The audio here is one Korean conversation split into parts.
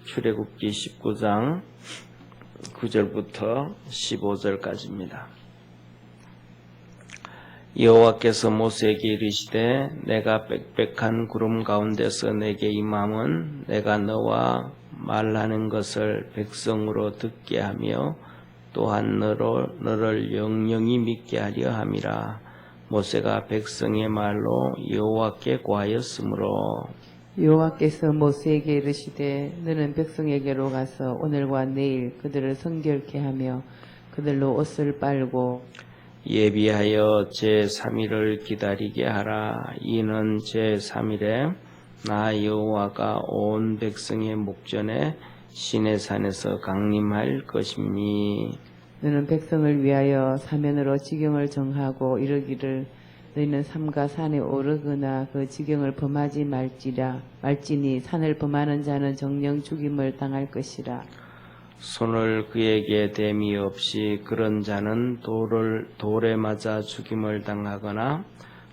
출애굽기 19장 9절부터 15절까지입니다. 여호와께서 모세에게 이르시되 내가 빽빽한 구름 가운데서 내게 임함은 내가 너와 말하는 것을 백성으로 듣게 하며 또한 너를 영영히 믿게 하려 함이라. 모세가 백성의 말로 여호와께 고하였으므로 여호와께서 모세에게 이르시되 너는 백성에게로 가서 오늘과 내일 그들을 성결케 하며 그들로 옷을 빨고 예비하여 제3일을 기다리게 하라. 이는 제3일에 나 여호와가 온 백성의 목전에 시내산에서 강림할 것이니 너는 백성을 위하여 사면으로 지경을 정하고 이르기를 너희는 삼가 산에 오르거나 그 지경을 범하지 말지니 산을 범하는 자는 정령 죽임을 당할 것이라. 손을 그에게 댐이 없이 그런 자는 돌에 맞아 죽임을 당하거나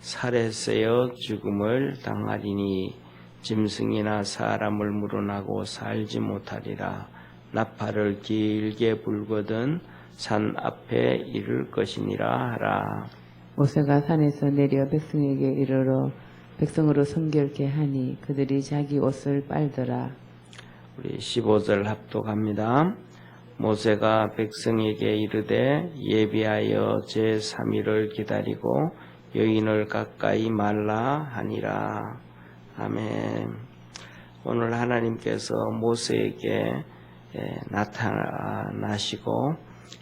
살에 세여 죽음을 당하리니 짐승이나 사람을 물어나고 살지 못하리라. 나팔을 길게 불거든 산 앞에 이를 것이니라 하라. 모세가 산에서 내려 백성에게 이르러 백성으로 성결케 하니 그들이 자기 옷을 빨더라. 우리 15절 합독합니다. 모세가 백성에게 이르되 예비하여 제3일을 기다리고 여인을 가까이 말라 하니라. 아멘. 오늘 하나님께서 모세에게 나타나시고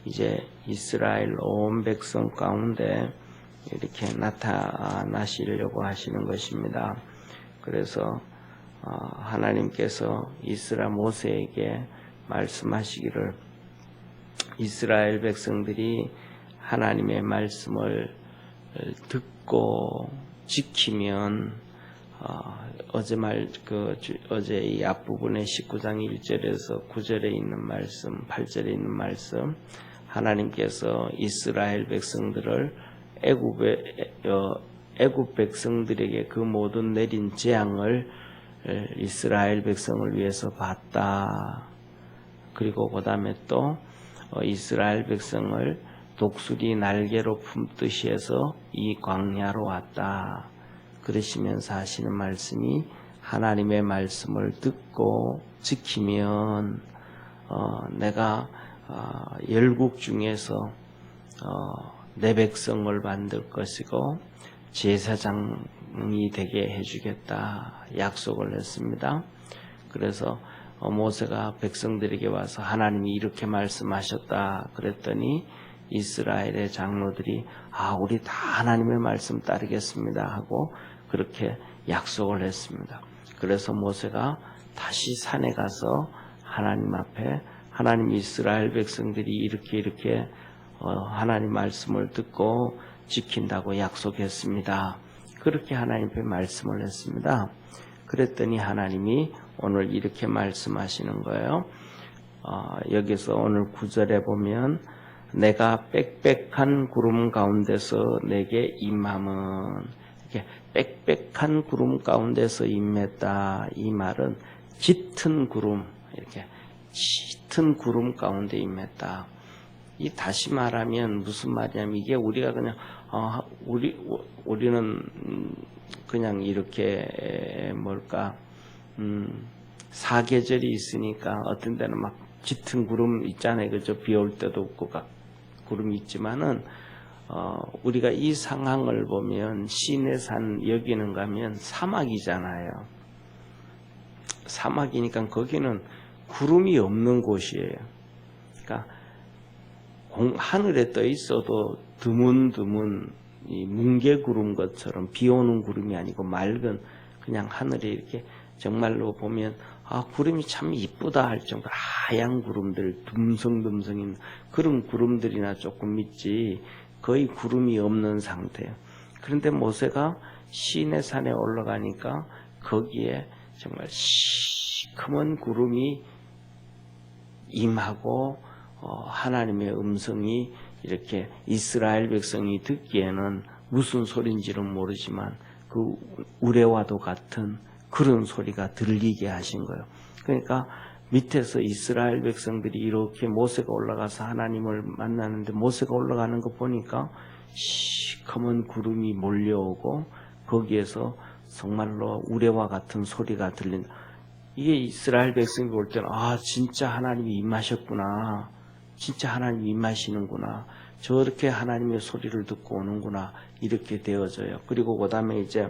이제 이스라엘 온 백성 가운데 이렇게 나타나시려고 하시는 것입니다. 그래서 하나님께서 이스라엘 모세에게 말씀하시기를 이스라엘 백성들이 하나님의 말씀을 듣고 지키면 어제 이 앞부분의 19장 1절에서 9절에 있는 말씀, 8절에 있는 말씀, 하나님께서 이스라엘 백성들을 애굽 백성들에게 그 모든 내린 재앙을 이스라엘 백성을 위해서 봤다. 그리고 그 다음에 또 이스라엘 백성을 독수리 날개로 품듯이 해서 이 광야로 왔다. 그러시면서 하시는 말씀이 하나님의 말씀을 듣고 지키면 내가 열국 중에서 내 백성을 만들 것이고 제사장이 되게 해주겠다 약속을 했습니다. 그래서 모세가 백성들에게 와서 하나님이 이렇게 말씀하셨다 그랬더니 이스라엘의 장로들이 우리 다 하나님의 말씀 따르겠습니다 하고 그렇게 약속을 했습니다. 그래서 모세가 다시 산에 가서 하나님 앞에 하나님 이스라엘 백성들이 이렇게 하나님 말씀을 듣고 지킨다고 약속했습니다. 그렇게 하나님 앞에 말씀을 했습니다. 그랬더니 하나님이 오늘 이렇게 말씀하시는 거예요. 여기서 오늘 9절에 보면 내가 빽빽한 구름 가운데서 내게 임함은 이렇게 빽빽한 구름 가운데서 임했다. 이 말은 짙은 구름 이렇게 짙은 구름 가운데 임했다. 이 다시 말하면 무슨 말이냐면 이게 우리가 그냥 우리는 그냥 이렇게 사계절이 있으니까 어떤 데는 막 짙은 구름 있잖아요. 그죠? 비 올 때도 없고 구름이 있지만은 우리가 이 상황을 보면 시내산 여기는 가면 사막이잖아요. 사막이니까 거기는 구름이 없는 곳이에요. 그러니까 하늘에 떠 있어도 드문드문 이 뭉게구름 것처럼 비 오는 구름이 아니고 맑은 그냥 하늘에 이렇게 정말로 보면 구름이 참 이쁘다 할 정도로 하얀 구름들 듬성듬성인 그런 구름들이나 조금 있지 거의 구름이 없는 상태예요. 그런데 모세가 시내산에 올라가니까 거기에 정말 시커먼 구름이 임하고 하나님의 음성이 이렇게 이스라엘 백성이 듣기에는 무슨 소리인지는 모르지만 그 우레와도 같은 그런 소리가 들리게 하신 거예요. 그러니까 밑에서 이스라엘 백성들이 이렇게 모세가 올라가서 하나님을 만나는데 모세가 올라가는 거 보니까 시커먼 구름이 몰려오고 거기에서 정말로 우레와 같은 소리가 들린다. 이게 이스라엘 백성이 볼 때는 진짜 하나님이 임하셨구나. 진짜 하나님이 임하시는구나. 저렇게 하나님의 소리를 듣고 오는구나. 이렇게 되어져요. 그리고 그 다음에 이제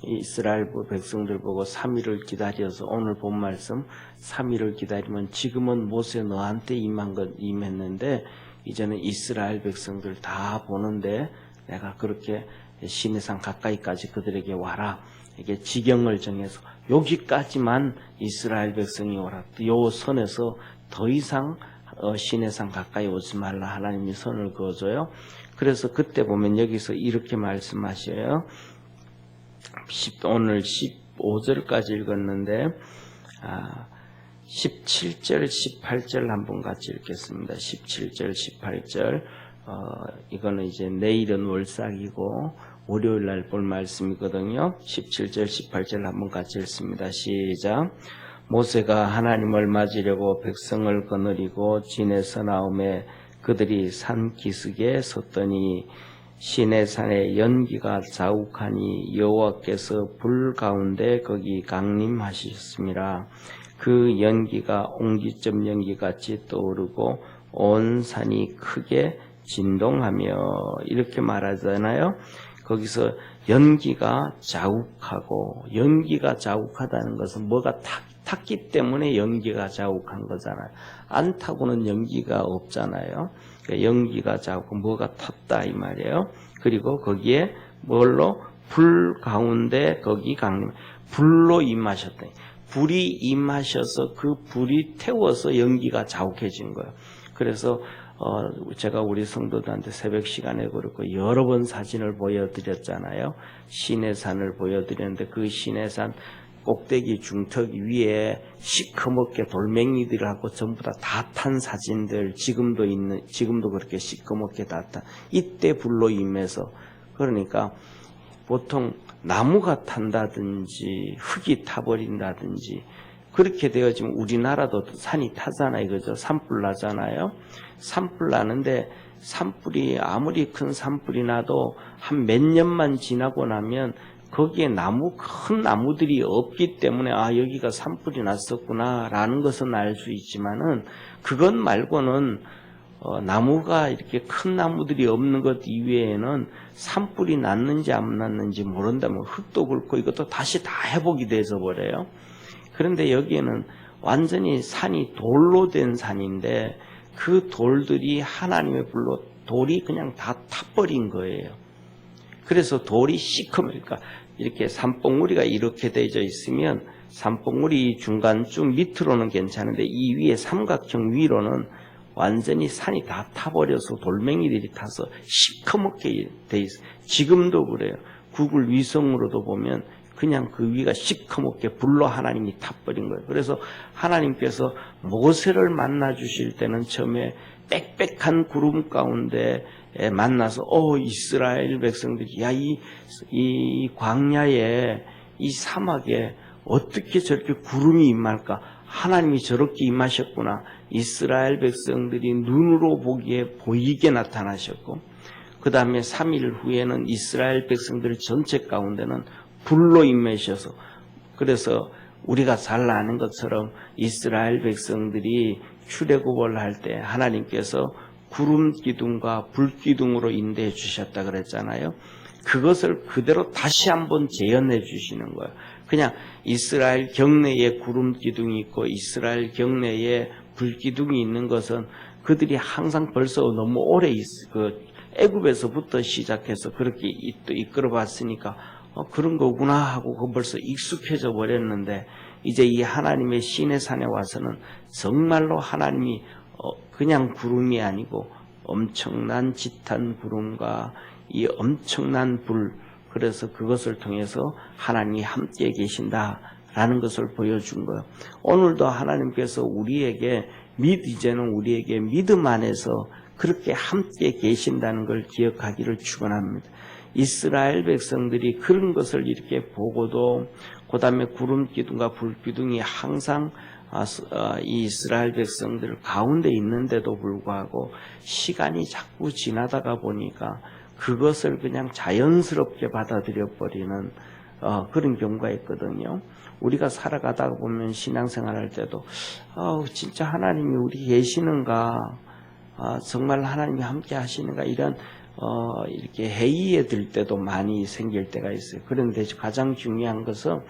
이스라엘 백성들 보고 3일을 기다려서 오늘 본 말씀 3일을 기다리면 지금은 모세 너한테 임했는데 이제는 이스라엘 백성들 다 보는데 내가 그렇게 시내산 가까이까지 그들에게 와라. 이게 지경을 정해서 여기까지만 이스라엘 백성이 오라. 요 선에서 더 이상 시내산 가까이 오지 말라. 하나님이 선을 그어줘요. 그래서 그때 보면 여기서 이렇게 말씀하셔요. 오늘 15절까지 읽었는데 17절, 18절 한번 같이 읽겠습니다. 17절, 18절 이거는 이제 내일은 월삭이고 월요일 날 볼 말씀이거든요. 17절, 18절 한번 같이 읽습니다. 시작. 모세가 하나님을 맞으려고 백성을 거느리고 진에서 나오매 그들이 산 기슭에 섰더니 시내산에 연기가 자욱하니 여호와께서 불 가운데 거기 강림하셨습니다. 그 연기가 옹기점 연기같이 떠오르고 온 산이 크게 진동하며 이렇게 말하잖아요. 거기서 연기가 자욱하고 연기가 자욱하다는 것은 뭐가 탔기 때문에 연기가 자욱한 거잖아요. 안 타고는 연기가 없잖아요. 그러니까 연기가 자욱하고 뭐가 탔다 이 말이에요. 그리고 거기에 뭘로? 불 가운데 거기 강림. 불로 임하셨더니 불이 임하셔서 그 불이 태워서 연기가 자욱해진 거예요. 그래서 제가 우리 성도들한테 새벽 시간에 그렇고 여러 번 사진을 보여드렸잖아요. 시내산을 보여드렸는데 그 시내산 꼭대기 중턱 위에 시커멓게 돌멩이들하고 전부 다 탄 사진들 지금도 그렇게 시커멓게 다 탄 이때 불로 임해서 그러니까 보통 나무가 탄다든지 흙이 타버린다든지 그렇게 되어지면 우리나라도 산이 타잖아요. 그죠? 산불 나잖아요. 산불 나는데 산불이 아무리 큰 산불이 나도 한 몇 년만 지나고 나면 거기에 큰 나무들이 없기 때문에 여기가 산불이 났었구나 라는 것은 알 수 있지만은 그것 말고는 나무가 이렇게 큰 나무들이 없는 것 이외에는 산불이 났는지 안 났는지 모른다면 흙도 굵고 이것도 다시 다 회복이 돼서 버려요. 그런데 여기에는 완전히 산이 돌로 된 산인데 그 돌들이 하나님의 불로 돌이 그냥 다 타버린 거예요. 그래서 돌이 시커매니까 이렇게 산봉우리가 이렇게 되어 있으면 산봉우리 중간쯤 밑으로는 괜찮은데 이 위에 삼각형 위로는 완전히 산이 다 타버려서 돌멩이들이 타서 시커멓게 돼 있어요. 지금도 그래요. 구글 위성으로도 보면 그냥 그 위가 시커멓게 불로 하나님이 타버린 거예요. 그래서 하나님께서 모세를 만나 주실 때는 처음에 빽빽한 구름 가운데 만나서 이스라엘 백성들이 이 광야에 이 사막에 어떻게 저렇게 구름이 임할까? 하나님이 저렇게 임하셨구나. 이스라엘 백성들이 눈으로 보기에 보이게 나타나셨고 그 다음에 3일 후에는 이스라엘 백성들 전체 가운데는 불로 임하셔서 그래서 우리가 잘 아는 것처럼 이스라엘 백성들이 출애굽을 할 때 하나님께서 구름 기둥과 불 기둥으로 인도해 주셨다 그랬잖아요. 그것을 그대로 다시 한번 재현해 주시는 거예요. 그냥 이스라엘 경내에 구름 기둥이 있고 이스라엘 경내에 불 기둥이 있는 것은 그들이 항상 벌써 너무 오래 애굽에서부터 시작해서 그렇게 이끌어 봤으니까 그런 거구나 하고 그건 벌써 익숙해져 버렸는데 이제 이 하나님의 시내산에 와서는 정말로 하나님이 그냥 구름이 아니고 엄청난 짙은 구름과 이 엄청난 불 그래서 그것을 통해서 하나님이 함께 계신다라는 것을 보여준 거예요. 오늘도 하나님께서 이제는 우리에게 믿음 안에서 그렇게 함께 계신다는 걸 기억하기를 축원합니다. 이스라엘 백성들이 그런 것을 이렇게 보고도 그 다음에 구름 기둥과 불 기둥이 항상 이 이스라엘 백성들 가운데 있는데도 불구하고 시간이 자꾸 지나다가 보니까 그것을 그냥 자연스럽게 받아들여 버리는 그런 경우가 있거든요. 우리가 살아가다 보면 신앙생활 할 때도 진짜 하나님이 우리 계시는가, 정말 하나님이 함께 하시는가, 이런 이렇게 회의에 들 때도 많이 생길 때가 있어요. 그런데 가장 중요한 것은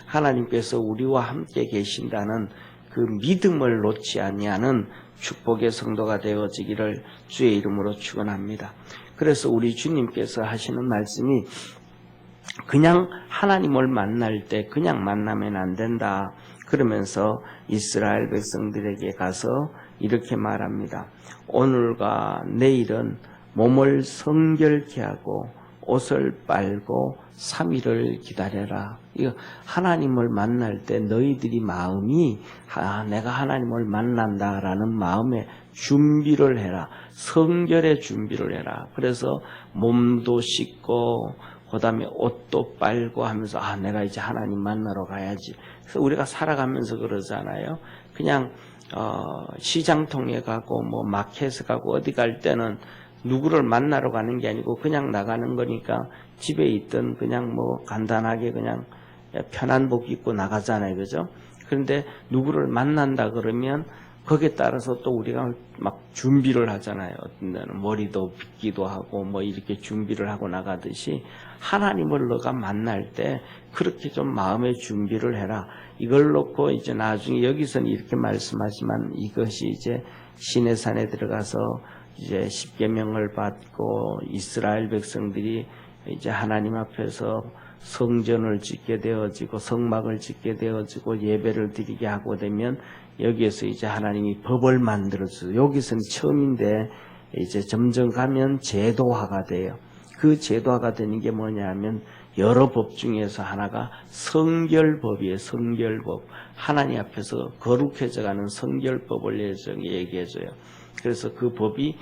하나님께서 우리와 함께 계신다는 그 믿음을 놓지 아니하는 축복의 성도가 되어지기를 주의 이름으로 축원합니다. 그래서 우리 주님께서 하시는 말씀이 그냥 하나님을 만날 때 그냥 만나면 안 된다. 그러면서 이스라엘 백성들에게 가서 이렇게 말합니다. 오늘과 내일은 몸을 성결케 하고 옷을 빨고 3일을 기다려라. 이거 하나님을 만날 때 너희들이 마음이 내가 하나님을 만난다라는 마음에 준비를 해라. 성결의 준비를 해라. 그래서 몸도 씻고 그다음에 옷도 빨고 하면서 내가 이제 하나님 만나러 가야지. 그래서 우리가 살아가면서 그러잖아요. 그냥 시장통에 가고 뭐 마켓에 가고 어디 갈 때는 누구를 만나러 가는 게 아니고 그냥 나가는 거니까 집에 있던 그냥 뭐 간단하게 그냥 편한 복 입고 나가잖아요. 그죠? 그런데 누구를 만난다 그러면 거기에 따라서 또 우리가 막 준비를 하잖아요. 어떤 데는 머리도 빗기도 하고 뭐 이렇게 준비를 하고 나가듯이 하나님을 너가 만날 때 그렇게 좀 마음의 준비를 해라. 이걸 놓고 이제 나중에 여기서는 이렇게 말씀하지만 이것이 이제 시내산에 들어가서 이제 십계명을 받고 이스라엘 백성들이 이제 하나님 앞에서 성전을 짓게 되어지고 성막을 짓게 되어지고 예배를 드리게 하고 되면 여기에서 이제 하나님이 법을 만들어서 여기서는 처음인데 이제 점점 가면 제도화가 돼요. 그 제도화가 되는 게 뭐냐면 여러 법 중에서 하나가 성결법이에요. 성결법. 하나님 앞에서 거룩해져가는 성결법을 얘기해줘요. 그래서 그 법이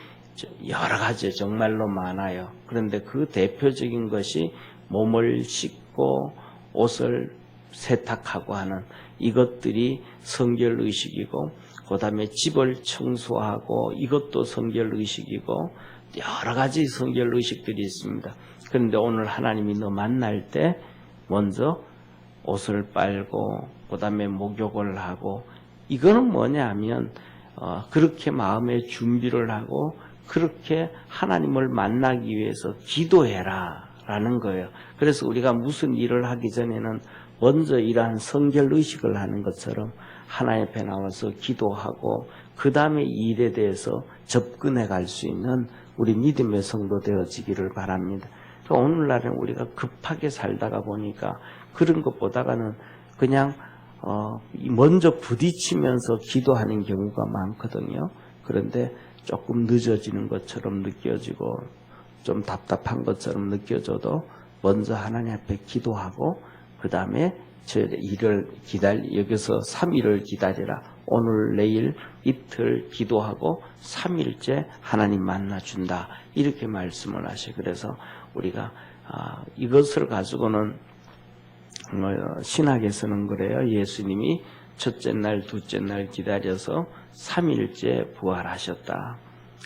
여러 가지 정말로 많아요. 그런데 그 대표적인 것이 몸을 씻고 옷을 세탁하고 하는 이것들이 성결의식이고 그 다음에 집을 청소하고 이것도 성결의식이고 여러 가지 성결의식들이 있습니다. 그런데 오늘 하나님이 너 만날 때 먼저 옷을 빨고 그 다음에 목욕을 하고 이거는 뭐냐 하면 그렇게 마음의 준비를 하고 그렇게 하나님을 만나기 위해서 기도해라 라는 거예요. 그래서 우리가 무슨 일을 하기 전에는 먼저 이러한 성결의식을 하는 것처럼 하나님 앞에 나와서 기도하고 그 다음에 이 일에 대해서 접근해 갈 수 있는 우리 믿음의 성도 되어지기를 바랍니다. 오늘날은 우리가 급하게 살다가 보니까 그런 것보다는 그냥 먼저 부딪히면서 기도하는 경우가 많거든요. 그런데 조금 늦어지는 것처럼 느껴지고 좀 답답한 것처럼 느껴져도 먼저 하나님 앞에 기도하고 그 다음에 저 일을 여기서 3일을 기다리라. 오늘 내일 이틀 기도하고 3일째 하나님 만나준다. 이렇게 말씀을 하셔요. 그래서 우리가 이것을 가지고는 신학에서는 그래요. 예수님이 첫째 날, 둘째 날 기다려서 3일째 부활하셨다.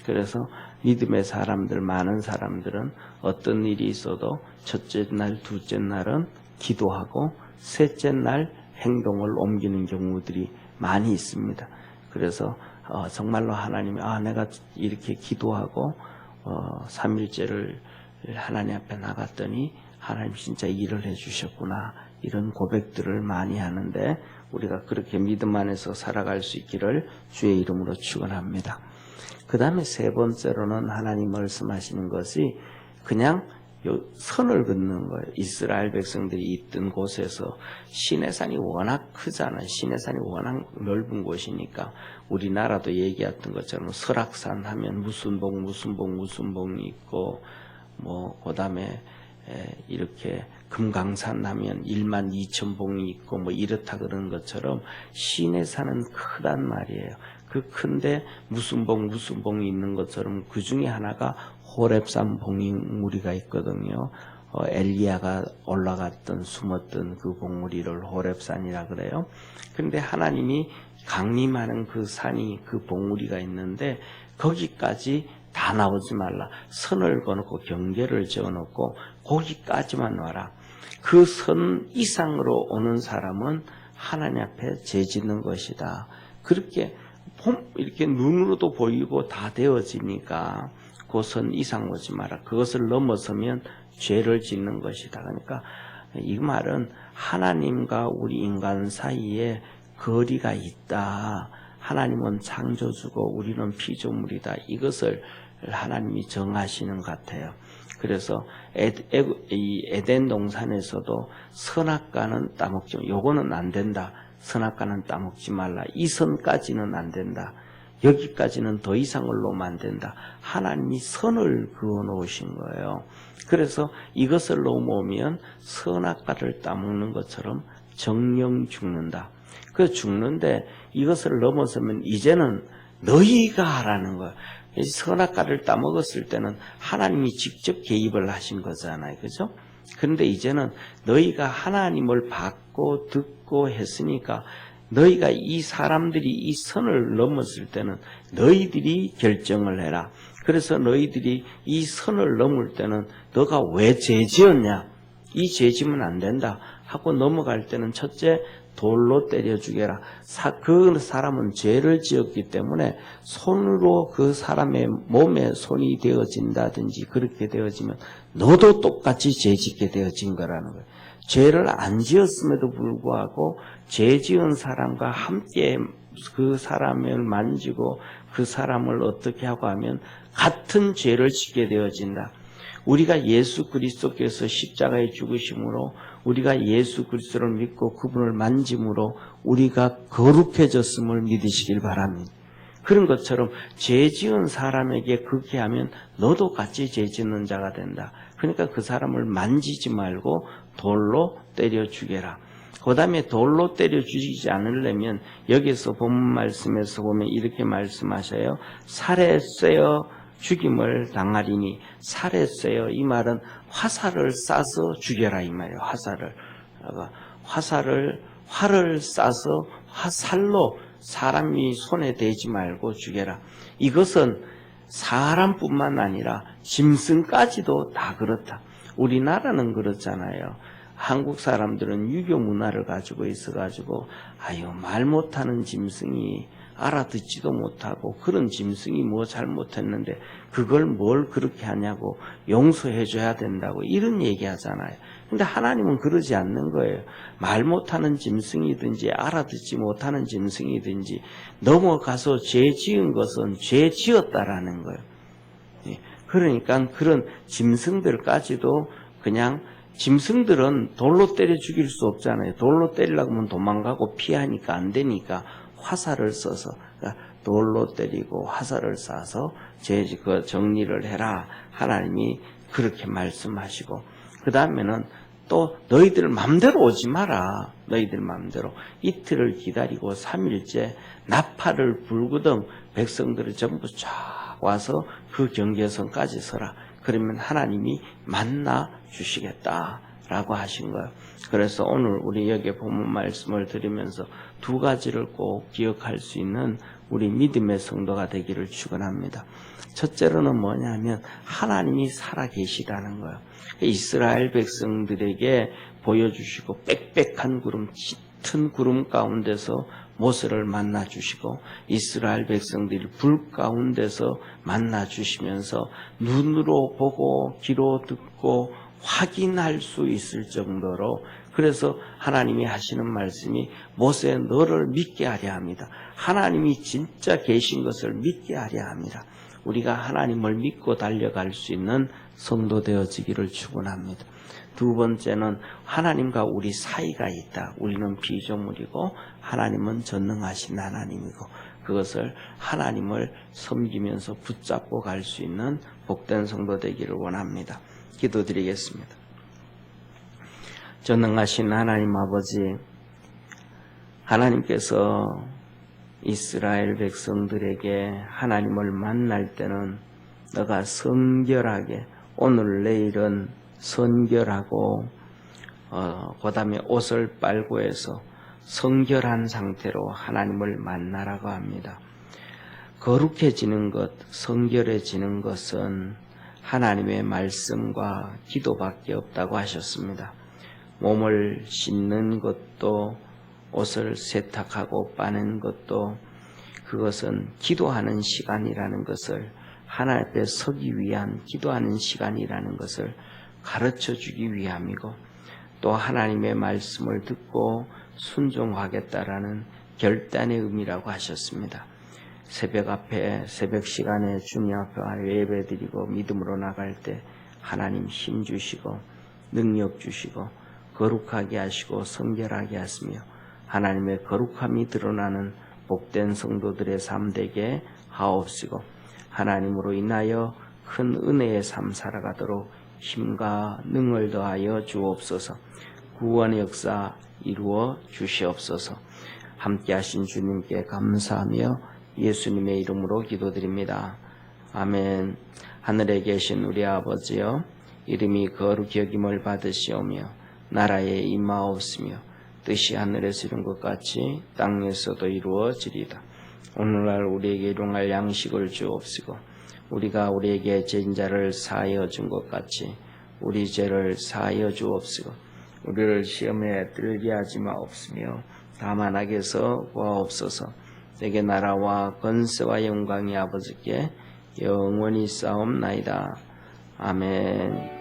그래서 믿음의 사람들, 많은 사람들은 어떤 일이 있어도 첫째 날, 둘째 날은 기도하고 셋째 날 행동을 옮기는 경우들이 많이 있습니다. 그래서 정말로 하나님이 내가 이렇게 기도하고 3일째를 하나님 앞에 나갔더니 하나님 진짜 일을 해주셨구나. 이런 고백들을 많이 하는데 우리가 그렇게 믿음 안에서 살아갈 수 있기를 주의 이름으로 축원합니다. 그 다음에 세 번째로는 하나님 말씀하시는 것이 그냥 선을 긋는 거예요. 이스라엘 백성들이 있던 곳에서 시내산이 워낙 크잖아요. 시내산이 워낙 넓은 곳이니까 우리나라도 얘기했던 것처럼 설악산 하면 무슨 봉이 있고 그 다음에 이렇게 금강산 하면 12,000봉이 있고 이렇다 그러는 것처럼 시내산은 크단 말이에요. 그 큰데 무슨 봉이 있는 것처럼 그 중에 하나가 호렙산 봉우리가 있거든요. 엘리야가 올라갔던 숨었던 그 봉우리를 호렙산이라 그래요. 그런데 하나님이 강림하는 그 산이 그 봉우리가 있는데 거기까지 다 나오지 말라. 선을 그어놓고 경계를 지어놓고 거기까지만 와라. 그 선 이상으로 오는 사람은 하나님 앞에 죄짓는 것이다. 그렇게 이렇게 눈으로도 보이고 다 되어지니까 그 선 이상 오지 마라. 그것을 넘어서면 죄를 짓는 것이다. 그러니까 이 말은 하나님과 우리 인간 사이에 거리가 있다. 하나님은 창조주고 우리는 피조물이다. 이것을 하나님이 정하시는 것 같아요. 그래서 이 에덴 동산에서도 선악과는 따먹지 말라. 요거는 안 된다. 선악과는 따먹지 말라. 이 선까지는 안 된다. 여기까지는 더 이상을 놓으면 안 된다. 하나님이 선을 그어 놓으신 거예요. 그래서 이것을 넘어오면 선악과를 따먹는 것처럼 정령 죽는다. 그 죽는데 이것을 넘어서면 이제는 너희가 하라는 거예요. 선악과를 따먹었을 때는 하나님이 직접 개입을 하신 거잖아요. 그죠? 그런데 이제는 너희가 하나님을 받고 듣고 했으니까 너희가 이 사람들이 이 선을 넘었을 때는 너희들이 결정을 해라. 그래서 너희들이 이 선을 넘을 때는 너가 왜 죄 지었냐? 이 죄 지면 안 된다 하고 넘어갈 때는 첫째 돌로 때려 죽여라. 그 사람은 죄를 지었기 때문에 손으로 그 사람의 몸에 손이 되어진다든지 그렇게 되어지면 너도 똑같이 죄 짓게 되어진 거라는 거예요. 죄를 안 지었음에도 불구하고 죄 지은 사람과 함께 그 사람을 만지고 그 사람을 어떻게 하고 하면 같은 죄를 짓게 되어진다. 우리가 예수 그리스도께서 십자가에 죽으심으로 우리가 예수 그리스도를 믿고 그분을 만짐으로 우리가 거룩해졌음을 믿으시길 바랍니다. 그런 것처럼 죄 지은 사람에게 그렇게 하면 너도 같이 죄 짓는 자가 된다. 그러니까 그 사람을 만지지 말고 돌로 때려 죽여라. 그 다음에 돌로 때려 죽이지 않으려면 여기서 본문 말씀에서 보면 이렇게 말씀하셔요. 살해죄어 죽임을 당하리니. 살해죄어 이 말은 화살을 쏴서 죽여라 이 말이에요. 활을 쏴서 화살로 사람이 손에 대지 말고 죽여라. 이것은 사람뿐만 아니라 짐승까지도 다 그렇다. 우리나라는 그렇잖아요. 한국 사람들은 유교 문화를 가지고 있어가지고 말 못하는 짐승이 알아듣지도 못하고 그런 짐승이 뭐 잘못했는데 그걸 뭘 그렇게 하냐고 용서해줘야 된다고 이런 얘기하잖아요. 근데 하나님은 그러지 않는 거예요. 말 못하는 짐승이든지 알아듣지 못하는 짐승이든지 넘어가서 죄 지은 것은 죄 지었다라는 거예요. 그러니까 그런 짐승들까지도 그냥 짐승들은 돌로 때려 죽일 수 없잖아요. 돌로 때리려고 하면 도망가고 피하니까 안 되니까 화살을 써서 돌로 때리고 화살을 쏴서 그 정리를 해라. 하나님이 그렇게 말씀하시고 그 다음에는 또 너희들 맘대로 오지 마라. 너희들 맘대로 이틀을 기다리고 3일째 나팔을 불거든 백성들을 전부 쫙 와서 그 경계선까지 서라. 그러면 하나님이 만나 주시겠다라고 하신 거예요. 그래서 오늘 우리 여기에 본문 말씀을 들으면서 두 가지를 꼭 기억할 수 있는 우리 믿음의 성도가 되기를 축원합니다. 첫째로는 뭐냐면 하나님이 살아계시다는 거예요. 이스라엘 백성들에게 보여주시고 빽빽한 구름, 짙은 구름 가운데서 모세를 만나주시고 이스라엘 백성들이 불 가운데서 만나주시면서 눈으로 보고 귀로 듣고 확인할 수 있을 정도로 그래서 하나님이 하시는 말씀이 모세 너를 믿게 하려 합니다. 하나님이 진짜 계신 것을 믿게 하려 합니다. 우리가 하나님을 믿고 달려갈 수 있는 성도 되어지기를 축원합니다. 두 번째는 하나님과 우리 사이가 있다. 우리는 피조물이고 하나님은 전능하신 하나님이고 그것을 하나님을 섬기면서 붙잡고 갈 수 있는 복된 성도 되기를 원합니다. 기도드리겠습니다. 전능하신 하나님 아버지, 하나님께서 이스라엘 백성들에게 하나님을 만날 때는 너가 성결하게 오늘 내일은 선결하고 그 다음에 옷을 빨고 해서 성결한 상태로 하나님을 만나라고 합니다. 거룩해지는 것, 성결해지는 것은 하나님의 말씀과 기도밖에 없다고 하셨습니다. 몸을 씻는 것도 옷을 세탁하고 빠는 것도 그것은 기도하는 시간이라는 것을 하나님 앞에 서기 위한 기도하는 시간이라는 것을 가르쳐주기 위함이고 또 하나님의 말씀을 듣고 순종하겠다라는 결단의 의미라고 하셨습니다. 새벽 시간에 주님 앞에 예배드리고 믿음으로 나갈 때 하나님 힘 주시고 능력 주시고 거룩하게 하시고 성결하게 하시며 하나님의 거룩함이 드러나는 복된 성도들의 삶 되게 하옵시고 하나님으로 인하여 큰 은혜의 삶 살아가도록 힘과 능을 더하여 주옵소서. 구원의 역사 이루어 주시옵소서. 함께 하신 주님께 감사하며 예수님의 이름으로 기도드립니다. 아멘. 하늘에 계신 우리 아버지여, 이름이 거룩히 여김을 받으시오며 나라에 임하옵시며 뜻이 하늘에서 이룬 것 같이 땅에서도 이루어지리이다. 오늘날 우리에게 일용할 양식을 주옵시고 우리가 우리에게 죄인 자를 사하여 준 것 같이 우리 죄를 사하여 주옵시고 우리를 시험에 들게 하지 마옵시며 다만 악에서 구하옵소서. 내게 나라와 권세와 영광이 아버지께 영원히 싸움나이다. 아멘.